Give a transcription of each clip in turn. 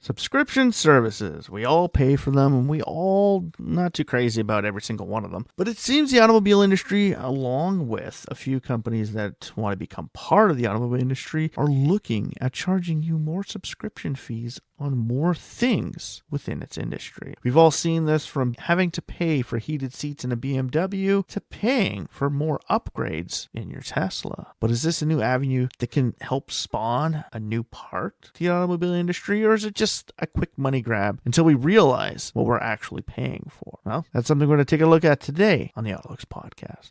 Subscription services. We all pay for them, and we all not too crazy about every single one of them. But it seems the automobile industry, along with a few companies that want to become part of the automobile industry, are looking at charging you more subscription fees on more things within its industry. We've all seen this, from having to pay for heated seats in a BMW to paying for more upgrades in your Tesla. But is this a new avenue that can help spawn a new part to the automobile industry, or is it just a quick money grab until we realize what we're actually paying for? Well, that's something we're going to take a look at today on the AutoLooks podcast.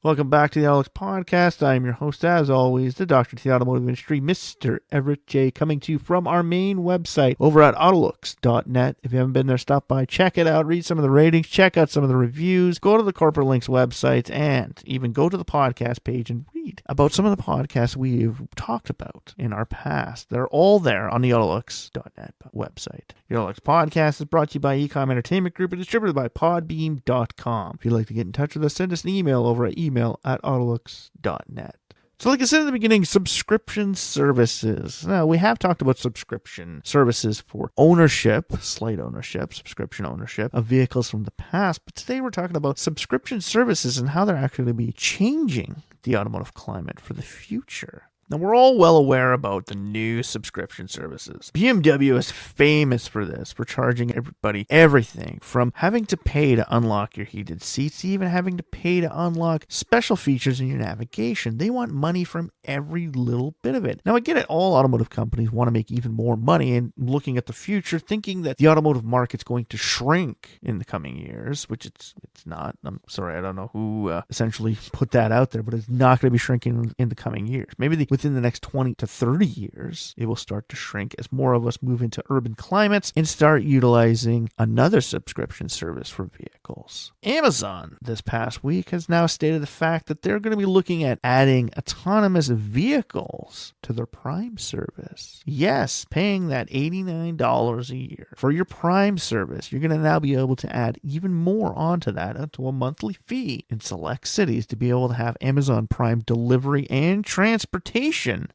Welcome back to the AutoLooks podcast. I am your host, as always, the doctor to the automotive industry, Mr. Everett J, coming to you from our main website over at AutoLooks.net. If you haven't been there, stop by, check it out, read some of the ratings, check out some of the reviews, go to the Corporate Links website, and even go to the podcast page and read about some of the podcasts we've talked about in our past. They're all there on the AutoLooks.net website. The AutoLooks podcast is brought to you by Ecom Entertainment Group and distributed by Podbeam.com. If you'd like to get in touch with us, send us an email over at email@autolooks.net. So like I said in the beginning, subscription services. Now, we have talked about subscription services for ownership, slight ownership, subscription ownership of vehicles from the past. But today we're talking about subscription services and how they're actually going to be changing the automotive climate for the future. Now, we're all well aware about the new subscription services. BMW is famous for this, for charging everybody everything from having to pay to unlock your heated seats to even having to pay to unlock special features in your navigation. They want money from every little bit of it. Now, I get it. All automotive companies want to make even more money, and looking at the future, thinking that the automotive market's going to shrink in the coming years, which it's not. I'm sorry, I don't know who essentially put that out there, but it's not going to be shrinking in the coming years. Maybe within the next 20 to 30 years, it will start to shrink as more of us move into urban climates and start utilizing another subscription service for vehicles. Amazon this past week has now stated the fact that they're going to be looking at adding autonomous vehicles to their Prime service. Yes, paying that $89 a year for your Prime service, you're going to now be able to add even more onto that, to a monthly fee in select cities, to be able to have Amazon Prime delivery and transportation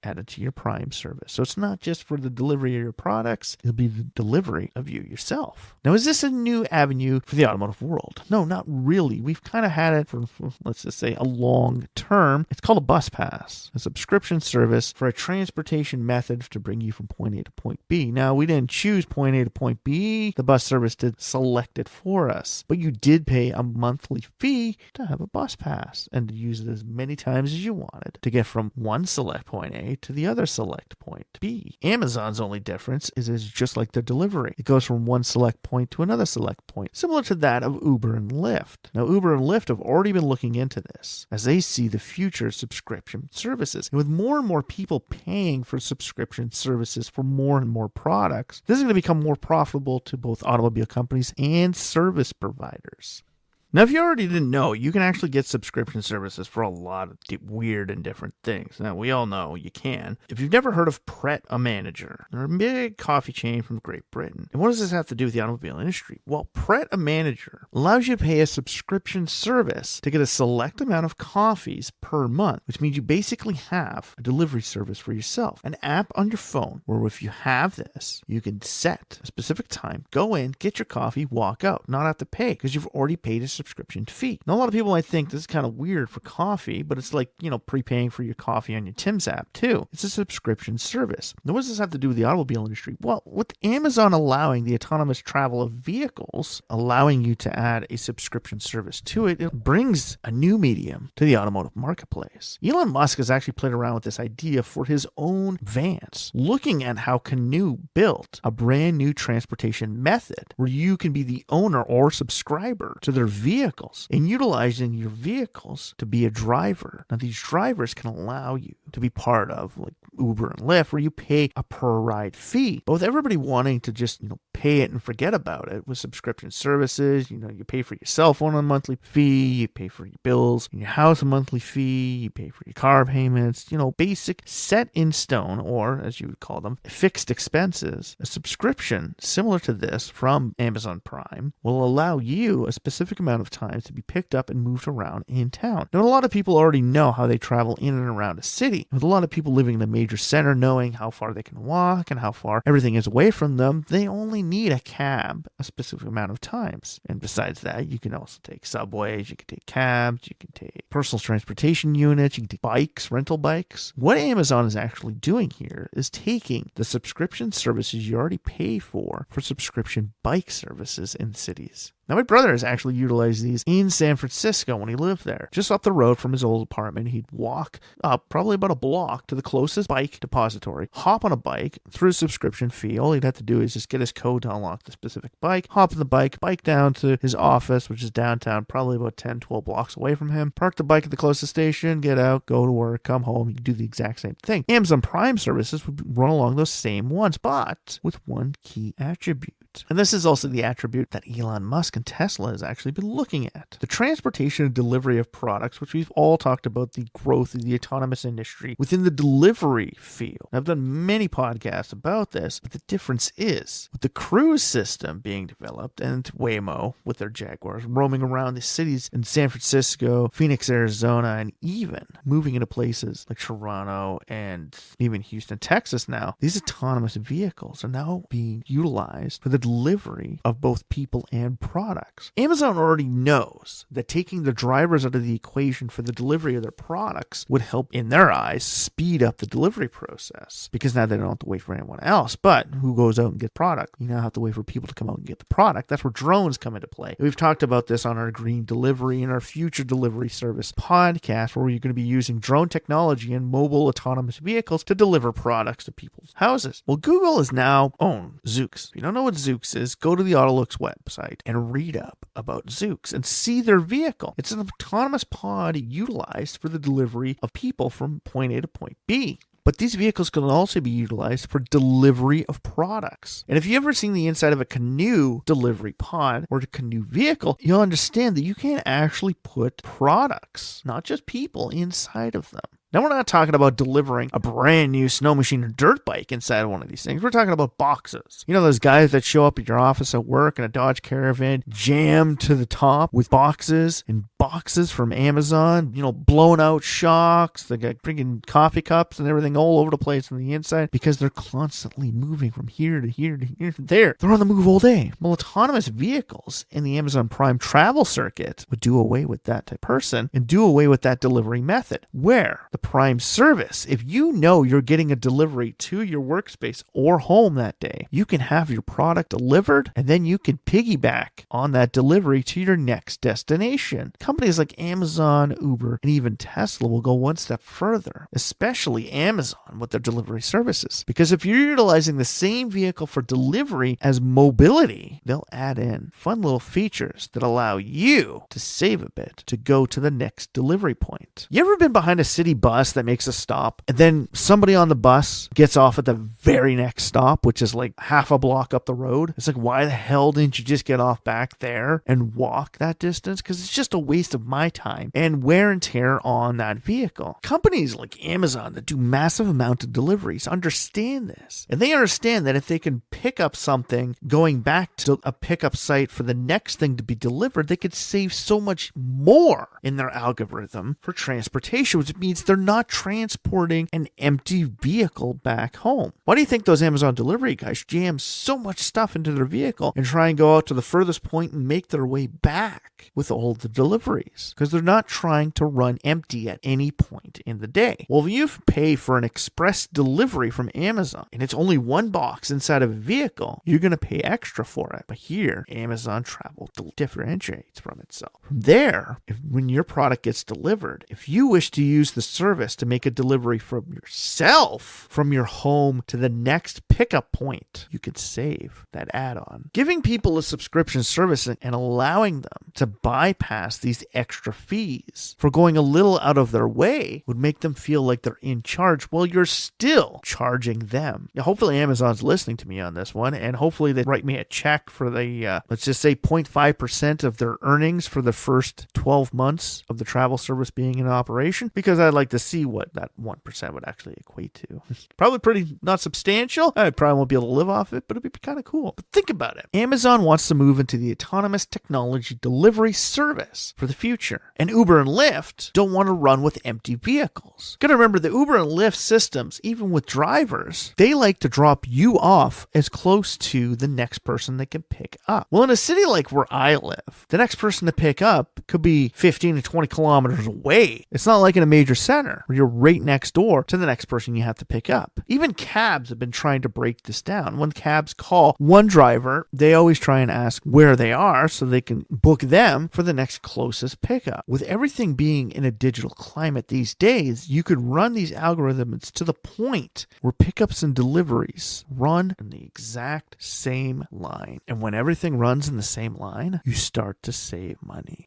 added to your Prime service. So it's not just for the delivery of your products, it'll be the delivery of you yourself. Now, is this a new avenue for the automotive world? No, not really. We've kind of had it for, let's just say, a long term. It's called a bus pass, a subscription service for a transportation method to bring you from point A to point B. Now, we didn't choose point A to point B. The bus service did select it for us, but you did pay a monthly fee to have a bus pass and to use it as many times as you wanted to get from one select point A to the other select point B. Amazon's only difference is it's just like the delivery. It goes from one select point to another select point, similar to that of Uber and Lyft. Now, Uber and Lyft have already been looking into this as they see the future of subscription services. And with more and more people paying for subscription services for more and more products, this is going to become more profitable to both automobile companies and service providers. Now, if you already didn't know, you can actually get subscription services for a lot of weird and different things. Now, we all know you can. If you've never heard of Pret a Manager, they're a big coffee chain from Great Britain. And what does this have to do with the automobile industry? Well, Pret a Manager allows you to pay a subscription service to get a select amount of coffees per month, which means you basically have a delivery service for yourself, an app on your phone where if you have this, you can set a specific time, go in, get your coffee, walk out, not have to pay because you've already paid a subscription fee. Now, a lot of people might think this is kind of weird for coffee, but it's like, prepaying for your coffee on your Tim's app too. It's a subscription service. Now, what does this have to do with the automobile industry? Well, with Amazon allowing the autonomous travel of vehicles, allowing you to add a subscription service to it, it brings a new medium to the automotive marketplace. Elon Musk has actually played around with this idea for his own vans, looking at how Canoo built a brand new transportation method where you can be the owner or subscriber to their vehicles and utilizing your vehicles to be a driver. Now, these drivers can allow you to be part of like Uber and Lyft, where you pay a per ride fee. But with everybody wanting to just, pay it and forget about it with subscription services, you pay for your cell phone a monthly fee, you pay for your bills in your house a monthly fee, you pay for your car payments, basic set in stone, or as you would call them, fixed expenses. A subscription similar to this from Amazon Prime will allow you a specific amount amount of times to be picked up and moved around in town. Now, a lot of people already know how they travel in and around a city. With a lot of people living in a major center knowing how far they can walk and how far everything is away from them, they only need a cab a specific amount of times. And besides that, you can also take subways, you can take cabs, you can take personal transportation units, you can take bikes, rental bikes. What Amazon is actually doing here is taking the subscription services you already pay for subscription bike services in cities. Now, my brother has actually utilized these in San Francisco when he lived there. Just up the road from his old apartment, he'd walk up probably about a block to the closest bike depository, hop on a bike through a subscription fee. All he'd have to do is just get his code to unlock the specific bike, hop on the bike down to his office, which is downtown, probably about 10, 12 blocks away from him, park the bike at the closest station, get out, go to work, come home. You can do the exact same thing. Amazon Prime services would run along those same ones, but with one key attribute. And this is also the attribute that Elon Musk and Tesla has actually been looking at. The transportation and delivery of products, which we've all talked about the growth of the autonomous industry within the delivery field. I've done many podcasts about this, but the difference is with the cruise system being developed and Waymo with their Jaguars roaming around the cities in San Francisco, Phoenix, Arizona, and even moving into places like Toronto and even Houston, Texas now, these autonomous vehicles are now being utilized for the delivery of both people and products. Amazon already knows that taking the drivers out of the equation for the delivery of their products would help, in their eyes, speed up the delivery process, because now they don't have to wait for anyone else. But who goes out and gets product? You now have to wait for people to come out and get the product. That's where drones come into play. We've talked about this on our green delivery and our future delivery service podcast, where you're going to be using drone technology and mobile autonomous vehicles to deliver products to people's houses. Well, Google has now owned Zoox. If you don't know what Zoox is, go to the AutoLooks website and read up about Zoox and see their vehicle. It's an autonomous pod utilized for the delivery of people from point A to point B. But these vehicles can also be utilized for delivery of products. And if you've ever seen the inside of a canoe delivery pod or a canoe vehicle, you'll understand that you can actually put products, not just people, inside of them. Now, we're not talking about delivering a brand new snow machine or dirt bike inside of one of these things. We're talking about boxes. You know, those guys that show up at your office at work in a Dodge Caravan jammed to the top with boxes and boxes from Amazon, you know, blown out shocks. They got freaking coffee cups and everything all over the place on the inside because they're constantly moving from here to here to here to there. They're on the move all day. Well, autonomous vehicles in the Amazon Prime travel circuit would do away with that type of person and do away with that delivery method, where the Prime service, if you know you're getting a delivery to your workspace or home that day, you can have your product delivered and then you can piggyback on that delivery to your next destination. Companies like Amazon, Uber, and even Tesla will go one step further, especially Amazon with their delivery services. Because if you're utilizing the same vehicle for delivery as mobility, they'll add in fun little features that allow you to save a bit to go to the next delivery point. You ever been behind a city bus that makes a stop and then somebody on the bus gets off at the very next stop, which is like half a block up the road? It's like, why the hell didn't you just get off back there and walk that distance? Because it's just a waste of my time and wear and tear on that vehicle. Companies like Amazon that do massive amount of deliveries understand this, and they understand that if they can pick up something going back to a pickup site for the next thing to be delivered, they could save so much more in their algorithm for transportation, which means they're not transporting an empty vehicle back home. Why do you think those Amazon delivery guys jam so much stuff into their vehicle and try and go out to the furthest point and make their way back with all the deliveries? Because they're not trying to run empty at any point in the day. Well, if you pay for an express delivery from Amazon and it's only one box inside of a vehicle, you're going to pay extra for it. But here, Amazon Travel differentiates from itself. From there, when your product gets delivered, if you wish to use the service to make a delivery from yourself, from your home to the next pickup point, you could save that add-on. Giving people a subscription service and allowing them to bypass these these extra fees for going a little out of their way would make them feel like they're in charge while you're still charging them. Now, hopefully Amazon's listening to me on this one, and hopefully they write me a check for the, let's just say 0.5% of their earnings for the first 12 months of the travel service being in operation, because I'd like to see what that 1% would actually equate to. Probably pretty not substantial. I probably won't be able to live off it, but it'd be kind of cool. But think about it. Amazon wants to move into the autonomous technology delivery service for the future. And Uber and Lyft don't want to run with empty vehicles. Gotta remember, the Uber and Lyft systems, even with drivers, they like to drop you off as close to the next person they can pick up. Well, in a city like where I live, the next person to pick up could be 15 to 20 kilometers away. It's not like in a major center where you're right next door to the next person you have to pick up. Even cabs have been trying to break this down. When cabs call one driver, they always try and ask where they are so they can book them for the next closest pickup. With everything being in a digital climate these days, you could run these algorithms to the point where pickups and deliveries run in the exact same line. And when everything runs in the same line, you start to save money.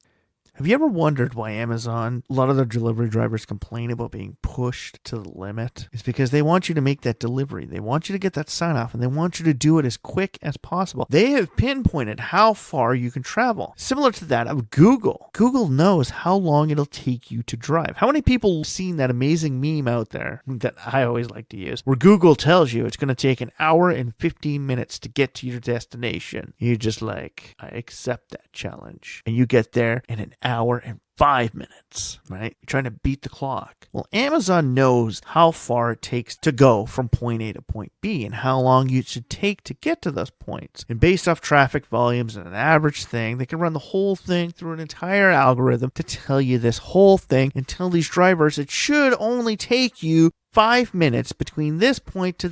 Have you ever wondered why Amazon, a lot of their delivery drivers complain about being pushed to the limit? It's because they want you to make that delivery. They want you to get that sign off, and they want you to do it as quick as possible. They have pinpointed how far you can travel. Similar to that of Google. Google knows how long it'll take you to drive. How many people have seen that amazing meme out there that I always like to use, where Google tells you it's going to take an hour and 15 minutes to get to your destination? You're just like, I accept that challenge. And you get there in an hour and 5 minutes, right? You're trying to beat the clock. Well, Amazon knows how far it takes to go from point A to point B and how long you should take to get to those points. And based off traffic volumes and an average thing, they can run the whole thing through an entire algorithm to tell you this whole thing and tell these drivers it should only take you 5 minutes between this point to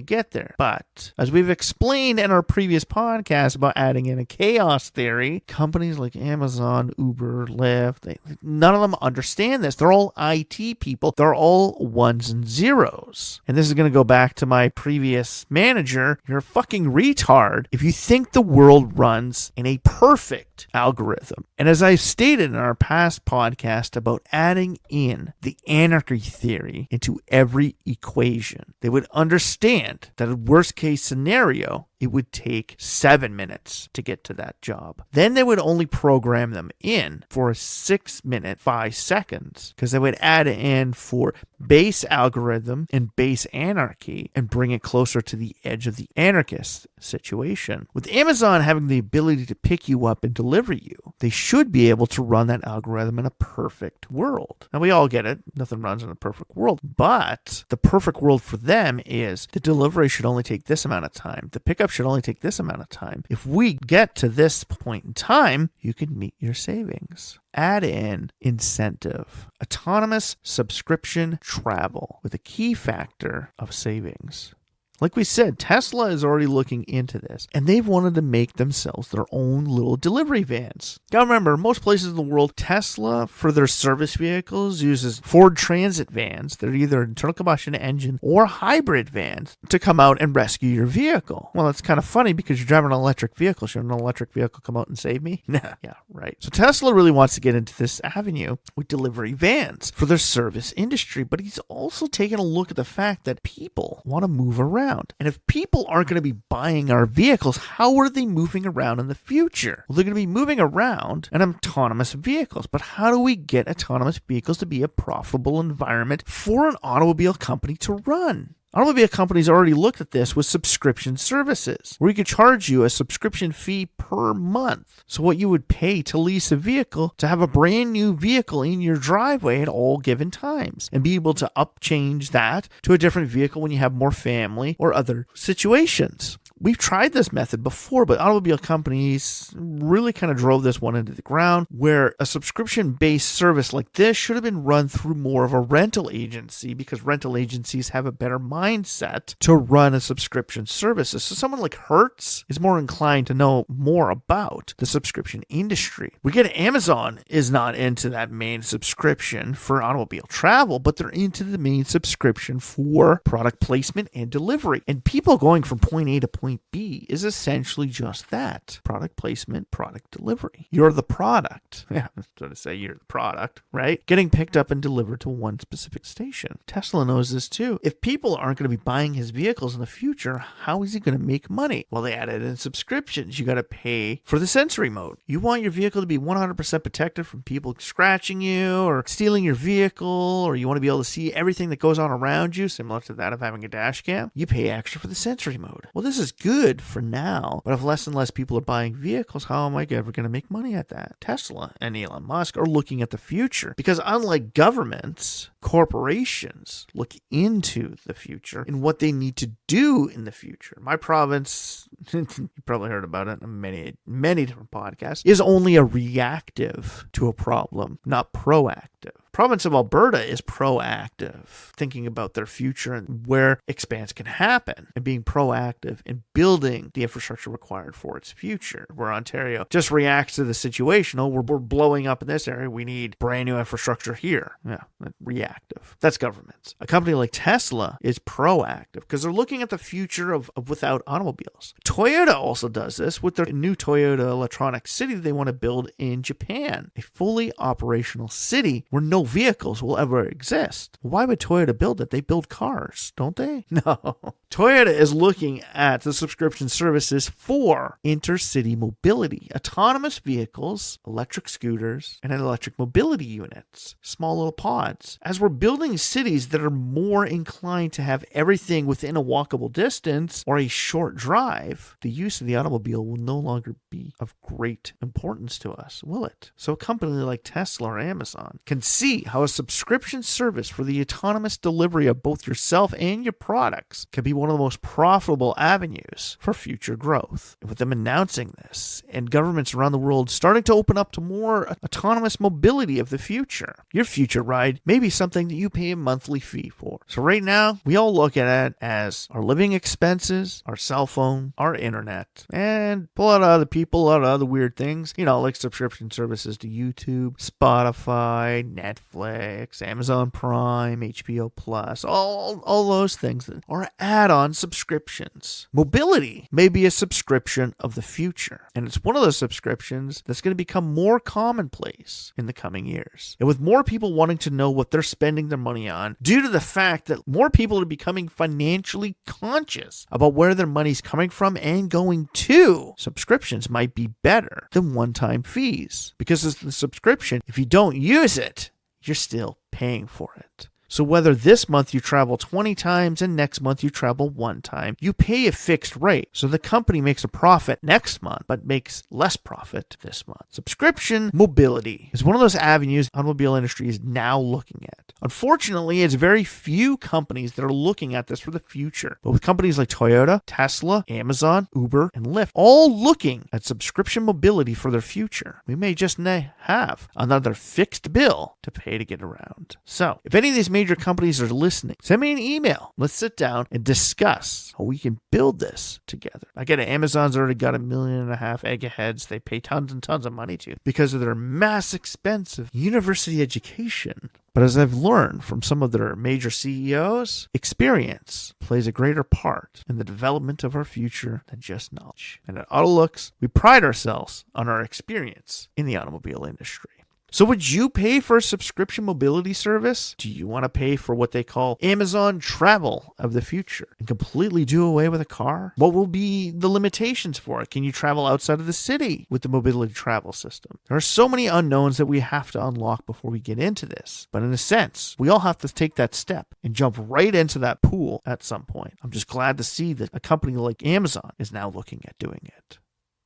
get there. But as we've explained in our previous podcast about adding in a chaos theory, companies like Amazon, Uber, Lyft, none of them understand this. They're all IT people. They're all ones and zeros. And this is going to go back to my previous manager. You're a fucking retard if you think the world runs in a perfect algorithm. And as I stated in our past podcast about adding in the anarchy theory into every equation, they would understand that a worst case scenario, it would take 7 minutes to get to that job. Then they would only program them in for a 6 minute, 5 seconds, because they would add in for base algorithm and base anarchy and bring it closer to the edge of the anarchist situation. With Amazon having the ability to pick you up and deliver you, they should be able to run that algorithm in a perfect world. Now, we all get it. Nothing runs in a perfect world. But the perfect world for them is the delivery should only take this amount of time. The pickup should only take this amount of time. If we get to this point in time, you can meet your savings. Add in incentive. Autonomous subscription travel with a key factor of savings. Like we said, Tesla is already looking into this, and they've wanted to make themselves their own little delivery vans. Now remember, most places in the world, Tesla, for their service vehicles, uses Ford Transit vans. They're either internal combustion engine or hybrid vans to come out and rescue your vehicle. Well, it's kind of funny because you're driving an electric vehicle. Should an electric vehicle come out and save me? Nah, yeah, right. So Tesla really wants to get into this avenue with delivery vans for their service industry, but he's also taking a look at the fact that people want to move around. And if people aren't going to be buying our vehicles, how are they moving around in the future? Well, they're going to be moving around in autonomous vehicles. But how do we get autonomous vehicles to be a profitable environment for an automobile company to run? Automobile companies already looked at this with subscription services, where you could charge you a subscription fee per month. So what you would pay to lease a vehicle to have a brand new vehicle in your driveway at all given times, and be able to upchange that to a different vehicle when you have more family or other situations. We've tried this method before, but automobile companies really kind of drove this one into the ground, where a subscription-based service like this should have been run through more of a rental agency, because rental agencies have a better mindset to run a subscription services. So someone like Hertz is more inclined to know more about the subscription industry. We get Amazon is not into that main subscription for automobile travel, but they're into the main subscription for product placement and delivery. And people going from point A to point point B is essentially just that. Product placement, product delivery. You're the product. Yeah, I'm trying to say you're the product, right? Getting picked up and delivered to one specific station. Tesla knows this too. If people aren't going to be buying his vehicles in the future, how is he going to make money? Well, they added in subscriptions. You got to pay for the sensory mode. You want your vehicle to be 100% protected from people scratching you or stealing your vehicle, or you want to be able to see everything that goes on around you, similar to that of having a dash cam. You pay extra for the sensory mode. Well, this is good for now, but if less and less people are buying vehicles, how am I ever going to make money at that? Tesla and Elon Musk are looking at the future because unlike governments, corporations look into the future and what they need to do in the future. My province, you probably heard about it in many different podcasts, is only a reactive to a problem, not proactive. Province of Alberta is proactive, thinking about their future and where expanse can happen and being proactive in building the infrastructure required for its future. Where Ontario just reacts to the situation. Oh, we're blowing up in this area. We need brand new infrastructure here. Yeah, reactive. That's governments. A company like Tesla is proactive because they're looking at the future of without automobiles. Toyota also does this with their new Toyota Electronic City they want to build in Japan. A fully operational city where no vehicles will ever exist. Why would Toyota build it? They build cars, don't they? No. Toyota is looking at the subscription services for intercity mobility, autonomous vehicles, electric scooters, and electric mobility units, small little pods. As we're building cities that are more inclined to have everything within a walkable distance or a short drive, the use of the automobile will no longer be of great importance to us, will it? So a company like Tesla or Amazon can see how a subscription service for the autonomous delivery of both yourself and your products can be one of the most profitable avenues for future growth. And with them announcing this and governments around the world starting to open up to more autonomous mobility of the future, your future ride may be something that you pay a monthly fee for. So right now, we all look at it as our living expenses, our cell phone, our internet, and pull out other people, out other weird things, like subscription services to YouTube, Spotify, Netflix, Amazon Prime, HBO Plus, all those things that are add-on subscriptions. Mobility may be a subscription of the future, and it's one of those subscriptions that's going to become more commonplace in the coming years. And with more people wanting to know what they're spending their money on, due to the fact that more people are becoming financially conscious about where their money's coming from and going to, subscriptions might be better than one-time fees. Because it's the subscription, if you don't use it, you're still paying for it. So whether this month you travel 20 times and next month you travel 1 time, you pay a fixed rate. So the company makes a profit next month, but makes less profit this month. Subscription mobility is one of those avenues the automobile industry is now looking at. Unfortunately, it's very few companies that are looking at this for the future. But with companies like Toyota, Tesla, Amazon, Uber, and Lyft all looking at subscription mobility for their future, we may just have another fixed bill to pay to get around. So if any of these major companies are listening, send me an email. Let's sit down and discuss how we can build this together. I get it. Amazon's already got 1.5 million eggheads they pay tons and tons of money to because of their mass expensive university education. But as I've learned from some of their major CEOs, experience plays a greater part in the development of our future than just knowledge. And at AutoLooks, we pride ourselves on our experience in the automobile industry. So would you pay for a subscription mobility service? Do you want to pay for what they call Amazon travel of the future and completely do away with a car? What will be the limitations for it? Can you travel outside of the city with the mobility travel system? There are so many unknowns that we have to unlock before we get into this. But in a sense, we all have to take that step and jump right into that pool at some point. I'm just glad to see that a company like Amazon is now looking at doing it.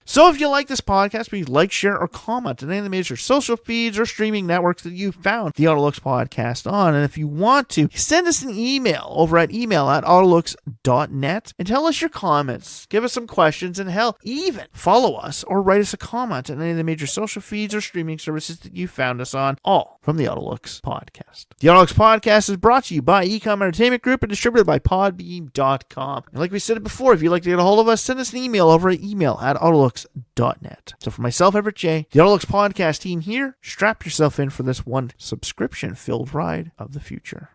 So if you like this podcast, please like, share, or comment on any of the major social feeds or streaming networks that you found the AutoLooks podcast on. And if you want to, send us an email over at email@autolooks.net and tell us your comments. Give us some questions, and hell, even follow us or write us a comment on any of the major social feeds or streaming services that you found us on, all from the AutoLooks podcast. The AutoLooks podcast is brought to you by Ecom Entertainment Group and distributed by Podbeam.com. And like we said before, if you'd like to get a hold of us, send us an email over at email@autolooks.net. So for myself, Everett J, the AutoLooks podcast team here, strap yourself in for this one subscription-filled ride of the future.